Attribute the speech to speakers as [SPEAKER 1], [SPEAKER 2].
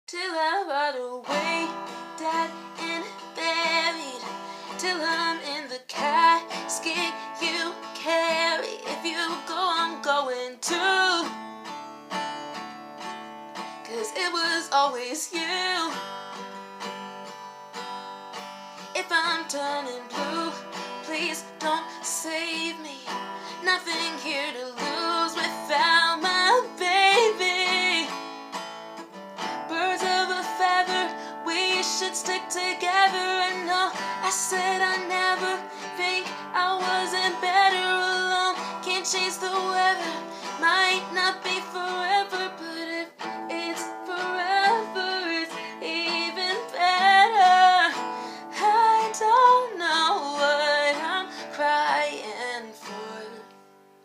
[SPEAKER 1] till I rot away, dead and buried, till I'm in the casket you carry. If you go, I'm going too, 'cause it was always you. If I'm turning blue, please don't save me. Nothing here to lose without my baby. Birds of a feather, we should stick together. And no, I said I never think I wasn't better alone. Can't change the weather,